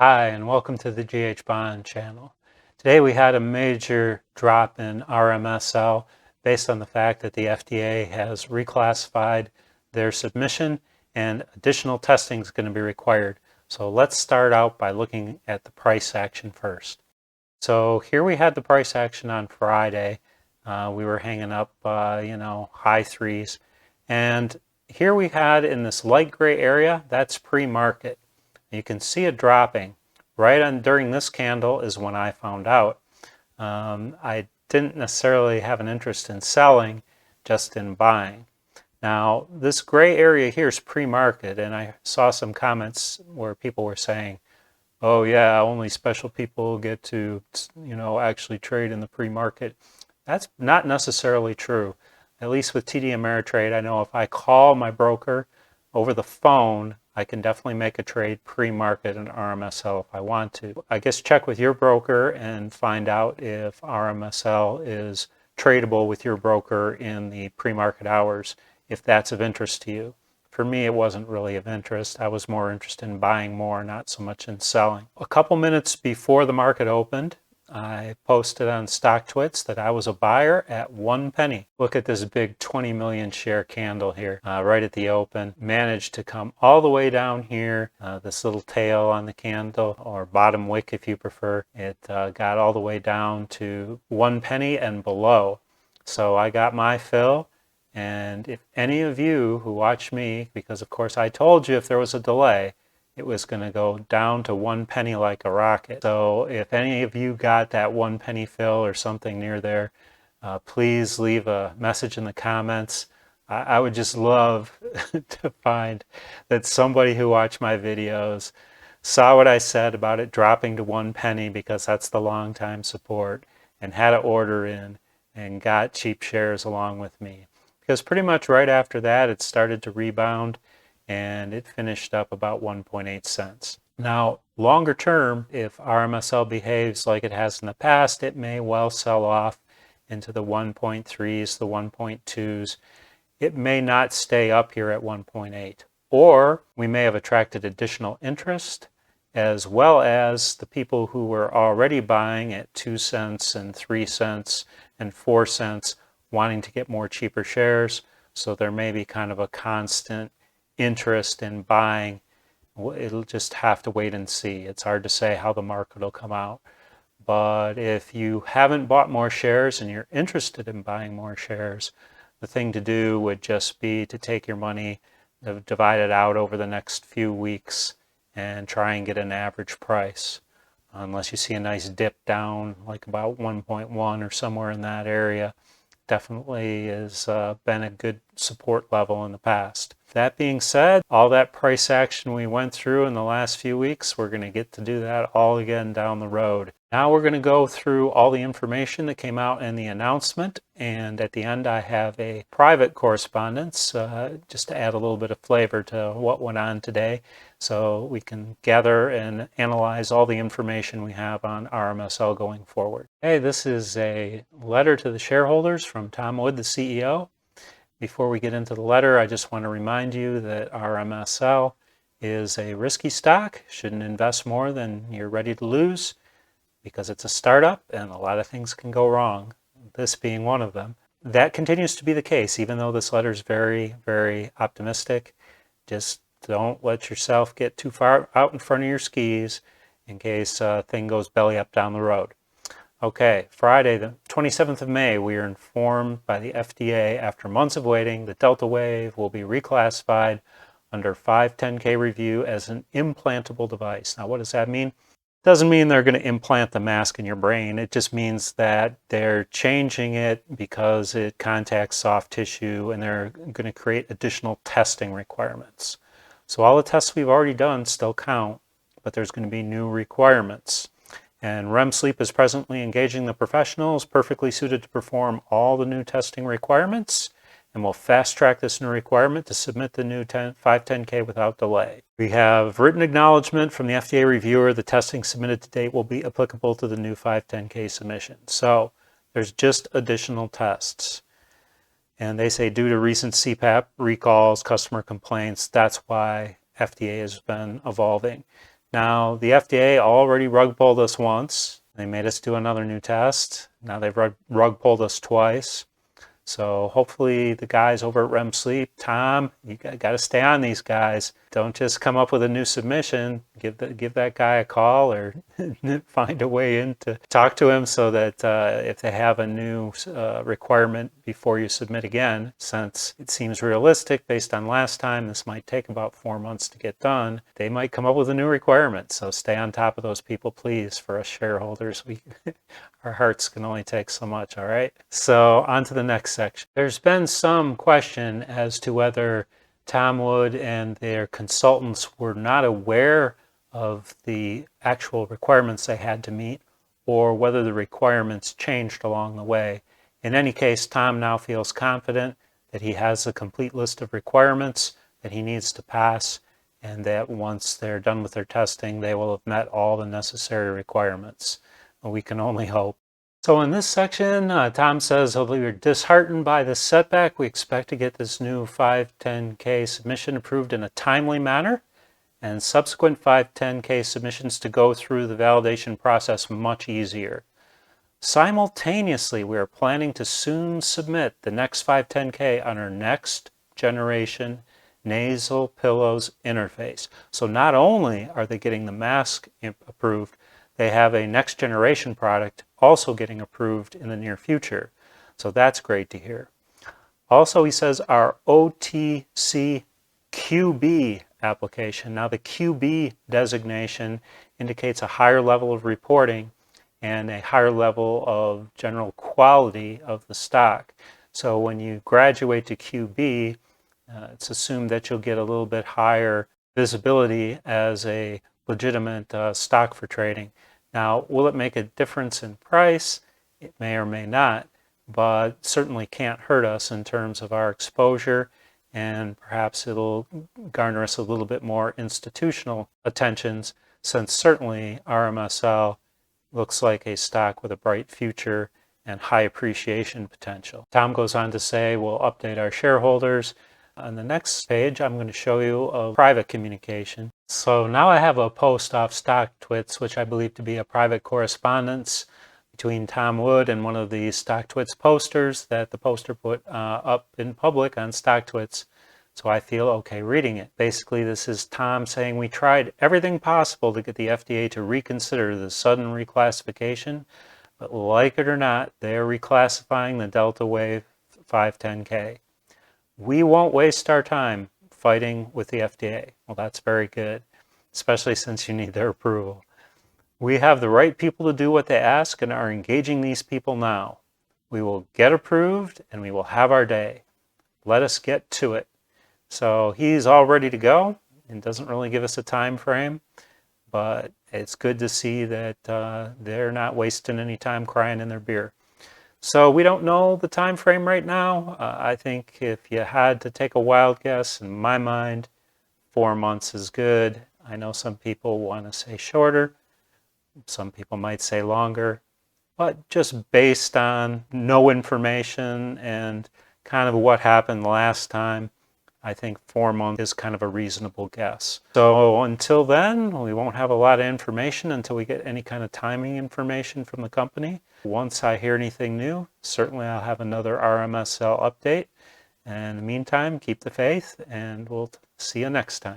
Hi, and welcome to the ghbond channel. Today we had a major drop in RMSL based on the fact that the FDA has reclassified their submission and additional testing is going to be required. So let's start out by looking at the price action first. So here we had the price action on Friday. We were hanging up, high threes. And here we had in this light gray area, that's pre-market. You can see it dropping. Right on during this candle is when I found out. I didn't necessarily have an interest in selling, just in buying. Now, this gray area here is pre-market, and I saw some comments where people were saying, oh yeah, only special people get to, actually trade in the pre-market. That's not necessarily true. At least with TD Ameritrade, I know if I call my broker over the phone, I can definitely make a trade pre-market in RMSL if I want to. I guess check with your broker and find out if RMSL is tradable with your broker in the pre-market hours, if that's of interest to you. For me, it wasn't really of interest. I was more interested in buying more, not so much in selling. A couple minutes before the market opened, I posted on StockTwits that I was a buyer at 1 penny. Look at this big 20 million share candle here right at the open. Managed to come all the way down here. This little tail on the candle, or bottom wick if you prefer, it got all the way down to 1 penny and below. So I got my fill. And if any of you who watch me, because of course I told you if there was a delay, it was going to go down to 1 penny like a rocket. So if any of you got that 1 penny fill or something near there, please leave a message in the comments. I would just love to find that somebody who watched my videos saw what I said about it dropping to 1 penny, because that's the long time support, and had an order in and got cheap shares along with me. Because pretty much right after that it started to rebound, and it finished up about 1.8 cents. Now, longer term, if RMSL behaves like it has in the past, it may well sell off into the 1.3s, the 1.2s. It may not stay up here at 1.8. Or we may have attracted additional interest, as well as the people who were already buying at 2 cents and 3 cents and 4 cents wanting to get more cheaper shares. So there may be kind of a constant interest in buying. It'll just have to wait and see. It's hard to say how the market will come out. But if you haven't bought more shares and you're interested in buying more shares, the thing to do would just be to take your money, divide it out over the next few weeks, and try and get an average price. Unless you see a nice dip down, like about 1.1 or somewhere in that area, definitely has been a good support level in the past. That being said, all that price action we went through in the last few weeks, we're going to get to do that all again down the road. Now we're going to go through all the information that came out in the announcement, and at the end I have a private correspondence just to add a little bit of flavor to what went on today, so we can gather and analyze all the information we have on RMSL going forward. Hey, this is a letter to the shareholders from Tom Wood, the CEO. Before we get into the letter, I just want to remind you that RMSL is a risky stock. Shouldn't invest more than you're ready to lose, because it's a startup and a lot of things can go wrong, this being one of them. That continues to be the case, even though this letter is very, very optimistic. Just don't let yourself get too far out in front of your skis in case thing goes belly up down the road. Okay, Friday, the 27th of May, we are informed by the FDA after months of waiting that Delta Wave will be reclassified under 510(k) review as an implantable device. Now, what does that mean? Doesn't mean they're going to implant the mask in your brain. It just means that they're changing it because it contacts soft tissue, and they're going to create additional testing requirements. So all the tests we've already done still count, but there's going to be new requirements. And RemSleep is presently engaging the professionals perfectly suited to perform all the new testing requirements, and we'll fast track this new requirement to submit the new 510(k) without delay. We have written acknowledgement from the FDA reviewer the testing submitted to date will be applicable to the new 510(k) submission. So there's just additional tests. And they say due to recent CPAP recalls, customer complaints, that's why FDA has been evolving. Now, the FDA already rug pulled us once. They made us do another new test. Now they've rug pulled us twice. So hopefully the guys over at RemSleep, Tom, you got to stay on these guys. Don't just come up with a new submission. Give that guy a call or find a way in to talk to him so that if they have a new requirement before you submit again, since it seems realistic based on last time, this might take about 4 months to get done, they might come up with a new requirement. So stay on top of those people, please, for us shareholders. Our hearts can only take so much, all right? So on to the next section. There's been some question as to whether Tom Wood and their consultants were not aware of the actual requirements they had to meet or whether the requirements changed along the way. In any case, Tom now feels confident that he has a complete list of requirements that he needs to pass and that once they're done with their testing, they will have met all the necessary requirements. We can only hope. So in this section, Tom says, although we're disheartened by this setback, we expect to get this new 510K submission approved in a timely manner and subsequent 510K submissions to go through the validation process much easier. Simultaneously, we are planning to soon submit the next 510K on our next generation nasal pillows interface. So not only are they getting the mask approved, they have a next generation product also getting approved in the near future. So that's great to hear. Also, he says our OTC QB application. Now the QB designation indicates a higher level of reporting and a higher level of general quality of the stock. So when you graduate to QB, it's assumed that you'll get a little bit higher visibility as a legitimate stock for trading. Now, will it make a difference in price? It may or may not, but certainly can't hurt us in terms of our exposure, and perhaps it'll garner us a little bit more institutional attentions, since certainly RMSL looks like a stock with a bright future and high appreciation potential. Tom goes on to say we'll update our shareholders. On the next page, I'm going to show you a private communication. So now I have a post off StockTwits, which I believe to be a private correspondence between Tom Wood and one of the StockTwits posters that the poster put up in public on StockTwits. So I feel okay reading it. Basically, this is Tom saying we tried everything possible to get the FDA to reconsider the sudden reclassification, but like it or not, they're reclassifying the Delta Wave 510K. We won't waste our time fighting with the FDA. Well, that's very good, especially since you need their approval. We have the right people to do what they ask and are engaging these people now. We will get approved and we will have our day. Let us get to it. So he's all ready to go and doesn't really give us a time frame, but it's good to see that they're not wasting any time crying in their beer. So we don't know the time frame right now. I think if you had to take a wild guess, in my mind, 4 months is good. I know some people want to say shorter. Some people might say longer. But just based on no information and kind of what happened last time, I think 4 months is kind of a reasonable guess. So until then, we won't have a lot of information until we get any kind of timing information from the company. Once I hear anything new, certainly I'll have another RMSL update. And in the meantime, keep the faith, and we'll see you next time.